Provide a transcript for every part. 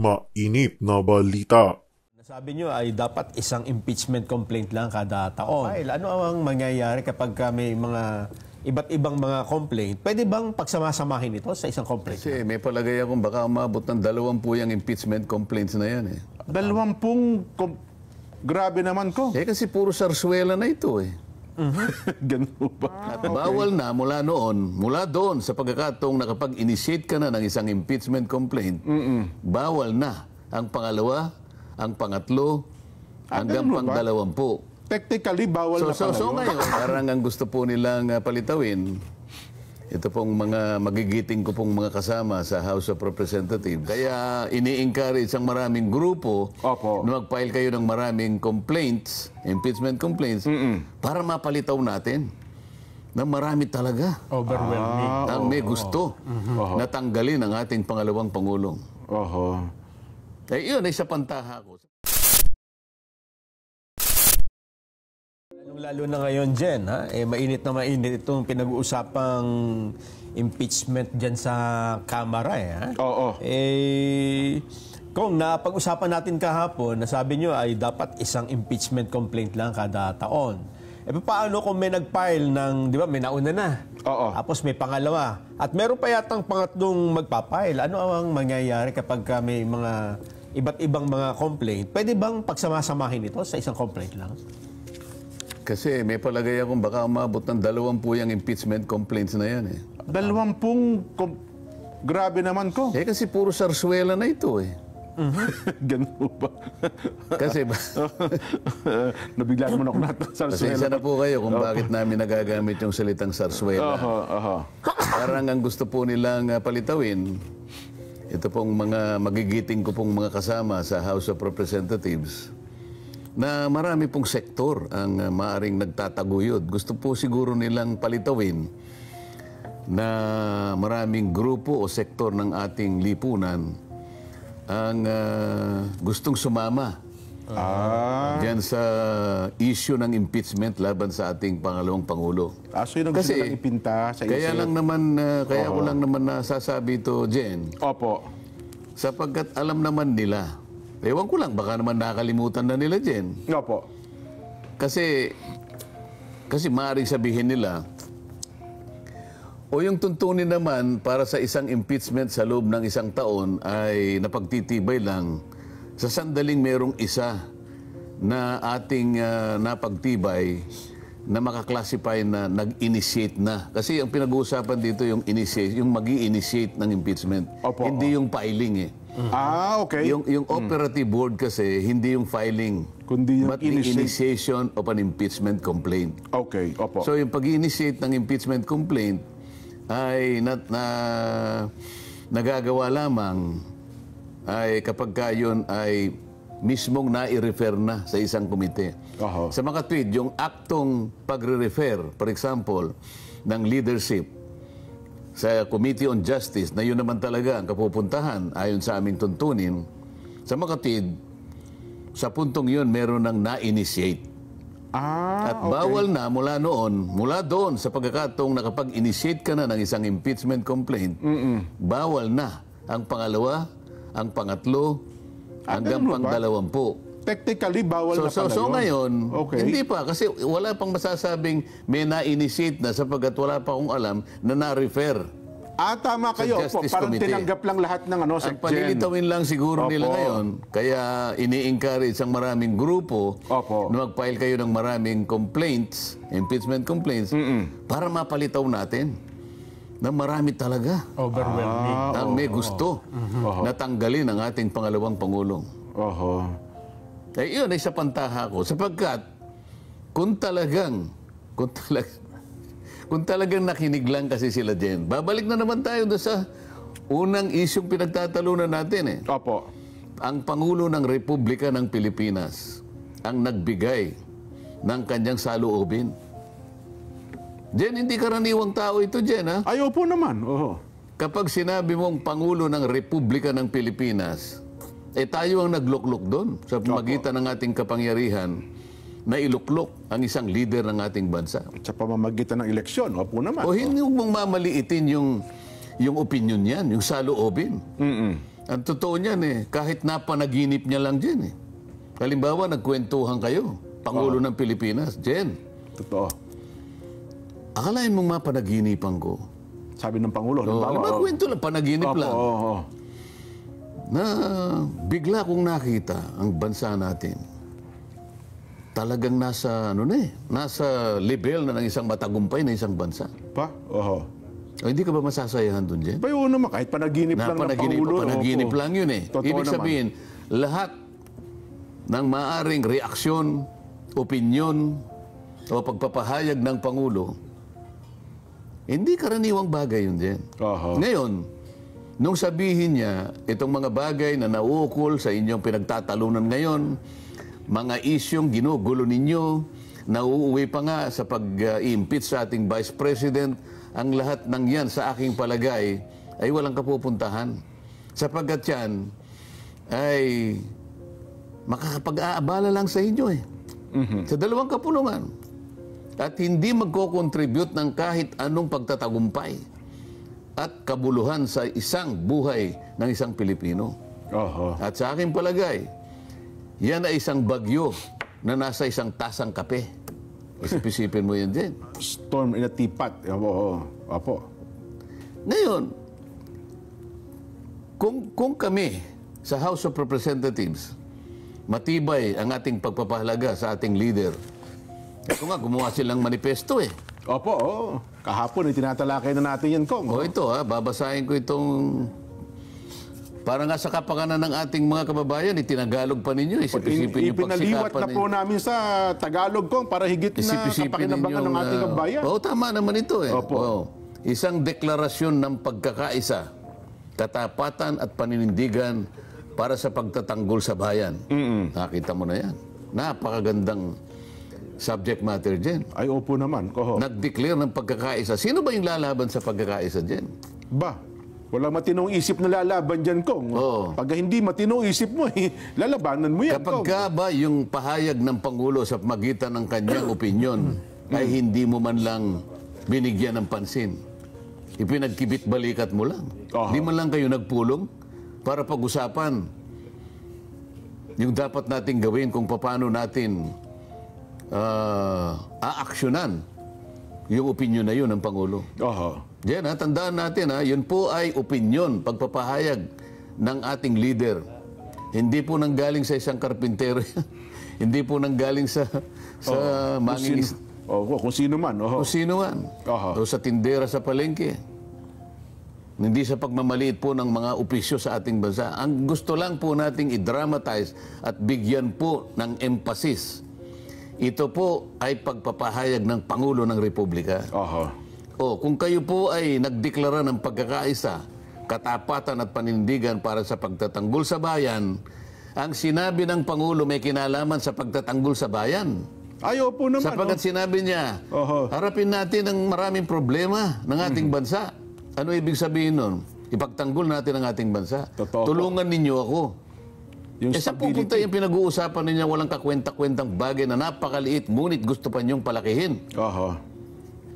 Mainit na balita. Sabi nyo ay dapat isang impeachment complaint lang kada taon. Ano ang mangyayari kapag may mga iba't ibang mga complaint? Pwede bang pagsamasamahin ito sa isang complaint? Kasi may palagay akong baka umabot ng 20 yung impeachment complaints na yan eh. 20? Grabe naman ko. Eh kasi puro sarsuela na ito eh. Ganun ba? At bawal na mula noon, mula doon sa pagkakataong nakapag-initiate ka na ng isang impeachment complaint, bawal na ang pangalawa, ang pangatlo, hanggang ganun ba? pang-20. Technically, bawal na pala So yun. ngayon, parang ang gusto po nilang palitawin, ito pong mga magigiting ko pong mga kasama sa House of Representatives. Kaya ini-encourage ang maraming grupo Opo. na mag-file kayo ng maraming complaints, impeachment complaints, para mapalitaw natin na marami talaga Overwhelming. ang may gusto na tanggalin ang ating pangalawang Pangulong. Oho. Eh, yun ay sa pantaha ko. Lalo na ngayon, Jen, ha? Mainit na mainit itong pinag-uusapang impeachment dyan sa Kamara. Ha? Oo. Kung napag-usapan natin kahapon, nasabi nyo ay dapat isang impeachment complaint lang kada taon. Paano kung may nag-file ng, di ba, may nauna na. Oo. Tapos may pangalawa. At meron pa yatang pangatlong magpapile. Ano ang mangyayari kapag may mga iba't ibang mga complaint? Pwede bang pagsamasamahin ito sa isang complaint lang? Kasi may palagay akong baka umabot ng 20 yung impeachment complaints na yan eh. 20? Grabe naman ko. Eh kasi puro sarsuela na ito eh. Ganun ba? Kasi Nabigla naman ako pasensya na po kayo kung bakit namin nagagamit yung salitang sarsuela. Oho. Parang ang gusto po nilang palitawin, ito pong mga magigiting ko pong mga kasama sa House of Representatives, na marami pong sektor ang maaring nagtataguyod. Gusto po siguro nilang palitawin na maraming grupo o sektor ng ating lipunan ang gustong sumama diyan sa issue ng impeachment laban sa ating pangalawang Pangulo. So yun ang gusto nilang ipinta sa isip. Kaya lang naman, kaya ko lang naman nasasabi ito, Jen, Opo. sapagkat alam naman nila. Ewan ko lang, baka naman nakalimutan na nila, Jen. Opo. Kasi maaaring sabihin nila, o yung tuntunin naman para sa isang impeachment sa loob ng isang taon ay napagtitibay lang sa sandaling merong isa na ating napagtibay na makaklasify na nag-initiate na. Kasi ang pinag-uusapan dito yung initiate, yung mag-i-initiate ng impeachment. Opo, Hindi yung filing eh. Okay. Yung operative board kasi, hindi yung filing. Kundi yung but the initiation of an impeachment complaint. Okay, opo. So yung pag-initiate ng impeachment complaint ay nagagawa lamang ay kapag yun ay mismong nai-refer na sa isang komite. Oho. Sa mga tweet, yung aktong pagre-refer, for example, ng leadership sa Committee on Justice, na yun naman talaga ang kapupuntahan ayon sa aming tuntunin, sa makatid, sa puntong yun, meron ng na-initiate. At bawal na mula noon, mula doon sa pagkakataong nakapag-initiate ka na ng isang impeachment complaint, bawal na ang pangalawa, ang pangatlo, hanggang ganun ba? pang-20. Technically, bawal na pala So yun. ngayon, Okay. hindi pa. Kasi wala pang masasabing may na-initiate na sapagkat wala pa akong alam na na-refer. Tama kayo. Opo, Justice parang Committee. tinanggap lang lahat ng Ang Secgen. panilitawin lang siguro nila Opo. ngayon, kaya ini-encourage ang maraming grupo Opo. na mag-file kayo ng maraming complaints, impeachment complaints, para mapalitaw natin na marami talaga Overwhelming. ang may gusto na tanggalin ang ating pangalawang Pangulong. Oho. Eh, yun ay sa pantaha ko. Sapagkat, kung talagang nakinig lang kasi sila dyan, babalik na naman tayo doon sa unang isyong pinagtatalunan natin eh. Opo. Ang Pangulo ng Republika ng Pilipinas ang nagbigay ng kanyang saloobin. Jen, hindi karaniwang tao ito, Jen, ha? Ay, opo naman. Oho. Kapag sinabi mong Pangulo ng Republika ng Pilipinas, tayo ang nagluklok doon sa magitan ng ating kapangyarihan na iluklok ang isang leader ng ating bansa. Sa pamamagitan ng eleksyon, opo naman. O hindi mong mamaliitin yung opinion niyan, yung saloobin. Ang totoo niyan kahit napanaginip niya lang dyan Halimbawa, nagkwentuhan kayo, Pangulo ng Pilipinas, Jen. Totoo. Akalain mong mapanaginipan ko. Sabi ng Pangulo. Kwento lang, panaginip lang. Oo. Na bigla kong nakita ang bansa natin. Talagang nasa, nasa level na ng isang matagumpay na isang bansa. Pa? Oo. Hindi ka ba masasayahan dun, Jen? Pa yun naman, kahit panaginip lang ng Pangulo. Panaginip lang yun Totoo Ibig naman. sabihin, lahat ng maaring reaksyon, opinyon, o pagpapahayag ng Pangulo, hindi karaniwang bagay yun, Jen. Oho. Ngayon, nung sabihin niya, itong mga bagay na nauukol sa inyong pinagtatalunan ngayon, mga isyong ginugulo ninyo, nauuwi pa nga sa pag-impeach sa ating Vice President, ang lahat ng yan sa aking palagay ay walang kapupuntahan. Sapagkat yan ay makakapag-aabala lang sa inyo Sa dalawang kapulungan. At hindi magko-contribute ng kahit anong pagtatagumpay at kabuluhan sa isang buhay ng isang Pilipino. Oho. At sa aking palagay, yan ay isang bagyo na nasa isang tasang kape. Isip-isipin mo yan din. Storm in a teapot. Oo. Opo. Ngayon, kung kami sa House of Representatives, matibay ang ating pagpapahalaga sa ating leader. Ito nga, gumawa silang manifesto Opo, oo. Kahapon, tinatalakay na natin yan, Kong. O ito babasahin ko itong... Para nga sa kapakanan ng ating mga kababayan, itinagalog pa ninyo. Isip-isipin yung Ipinaliwat pagsikapan na po namin sa Tagalog, Kong, para higit na kapakinabangan ng ating kabayan. Oo, tama naman ito Opo. Oo. Isang deklarasyon ng pagkakaisa, katapatan at paninindigan para sa pagtatanggol sa bayan. Nakita mo na yan. Napakagandang subject matter dyan. Ay, opo naman. Oho. Nag-declare ng pagkakaisa. Sino ba yung lalaban sa pagkakaisa dyan? Ba, walang matinong isip na lalaban dyan, Kong. Oo. Pag hindi matinong isip mo, lalabanan mo yan, Kapag Kong. ka ba yung pahayag ng Pangulo sa magitan ng kanyang opinyon ay hindi mo man lang binigyan ng pansin, ipinagkibit balikat mo lang. Aha. Hindi man lang kayo nagpulong para pag-usapan yung dapat nating gawin kung paano natin aaksyonan yung opinyon na yun ng Pangulo. Oho. Diyan, tandaan natin, yun po ay opinyon, pagpapahayag ng ating leader. Hindi po nanggaling sa isang karpintero. Hindi po nanggaling sa mangingis. Kung sino man. Oho. Kung sino man. Aha. O sa tindera sa palengke. Hindi sa pagmamaliit po ng mga opisyo sa ating bansa. Ang gusto lang po nating i-dramatize at bigyan po ng emphasis. Ito po ay pagpapahayag ng Pangulo ng Republika. Oho. Kung kayo po ay nagdeklara ng pagkakaisa, katapatan at panindigan para sa pagtatanggol sa bayan, ang sinabi ng Pangulo may kinalaman sa pagtatanggol sa bayan. Ayaw po naman. Sapagkat sinabi niya, Oho. harapin natin ang maraming problema ng ating bansa. Ano ibig sabihin nun? Ipagtanggol natin ang ating bansa. Totoo po. Tulungan ninyo ako. Yung Sa pupunta yung pinag-uusapan ninyo, walang kakwenta-kwentang bagay na napakaliit, ngunit gusto pa niyong palakihin. Oho.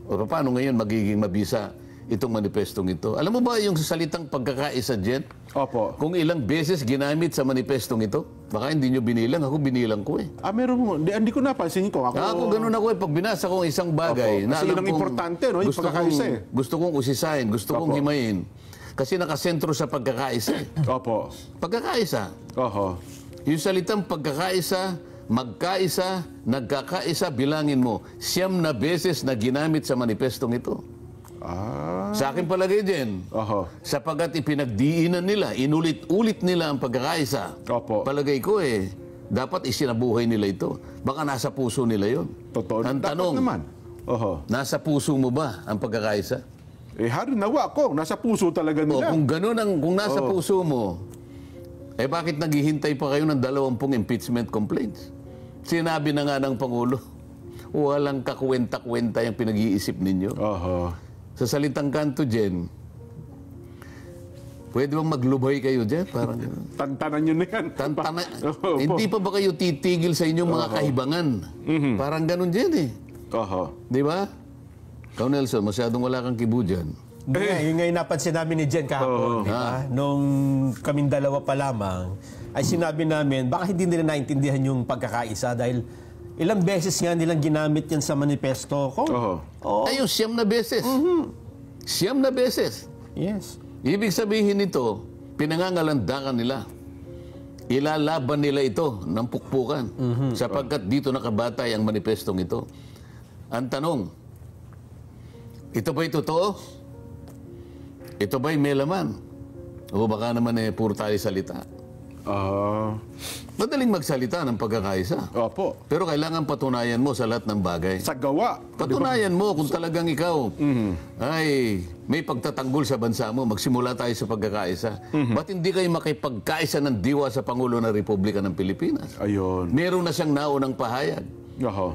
O paano ngayon magiging mabisa itong manifestong ito? Alam mo ba yung salitang pagkakaisa, Jen? Opo. Kung ilang beses ginamit sa manifestong ito? Baka hindi nyo binilang. Ako binilang ko Meron mo. Hindi ko napansin ko. Ako ganun ako Pag binasa ko ang isang bagay, Opo. Kasi yun ang kong importante, no? Yung pagkakaisa gusto kong usisahin, gusto kong himayin. Kasi nakasentro sa pagkakaisa. Opo. Pagkakaisa. Oho. Yung salitang pagkakaisa, magkaisa, nagkakaisa, bilangin mo, 9 na beses na ginamit sa manifestong ito. Sa akin palagay din, Oho. sapagat ipinagdiinan nila, inulit-ulit nila ang pagkakaisa. Opo. Palagay ko dapat isinabuhay nila ito. Baka nasa puso nila yon. Totoo. Ang Dapat tanong, naman. Oho. nasa puso mo ba ang pagkakaisa? Hari nawa, Kong. Nasa puso talaga nila. Kung gano'n kung nasa puso mo, bakit naghihintay pa kayo ng 20 impeachment complaints? Sinabi na nga ng Pangulo, walang kakwenta-kwenta yung pinag-iisip ninyo. Oho. Sa salitang kanto, Jen, pwede bang maglubay kayo dyan? Parang gano'n. Tantanan nyo na yan. Opo. Hindi pa ba kayo titigil sa inyong mga kahibangan? Parang gano'n dyan Oho. Di ba? Ikaw, Nelson, masyadong wala kang kibo dyan. Yun nga yung napansin namin ni Jen kahapon, di ba? Nung kaming dalawa pa lamang, ay sinabi namin, baka hindi nila naintindihan yung pagkakaisa dahil ilang beses nga nilang ginamit yan sa manifesto ko. Oo. Ayun, 9 na beses. 9 na beses. Yes. Ibig sabihin nito, pinangangalandakan nila. Ilalaban nila ito ng pukpukan sapagkat dito nakabatay ang manifestong ito. Ang tanong, ito ba'y totoo? Ito ba'y may laman? O baka naman puro tayo salita? Madaling magsalita ng pagkakaisa. Opo. Pero kailangan patunayan mo sa lahat ng bagay. Sa gawa. Patunayan mo kung talagang ikaw ay may pagtatanggol sa bansa mo, magsimula tayo sa pagkakaisa. Ba't hindi kayo makipagkaisa ng diwa sa Pangulo ng Republika ng Pilipinas? Ayun. Meron na siyang naunang pahayag.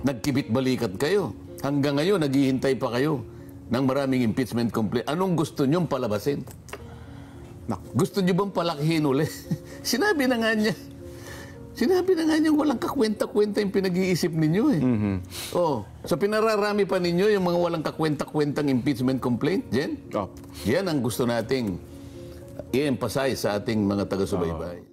Nagkibit-balikat kayo. Hanggang ngayon, naghihintay pa kayo ng maraming impeachment complaint. Anong gusto niyong palabasin? Gusto niyo bang palakihin ulit? Sinabi na nga niya walang kakwenta-kwenta yung pinag-iisip ninyo eh. So pinararami pa ninyo yung mga walang kakwenta-kwentang impeachment complaint, Jen? Yan ang gusto nating i-emphasize sa ating mga taga-subaybay.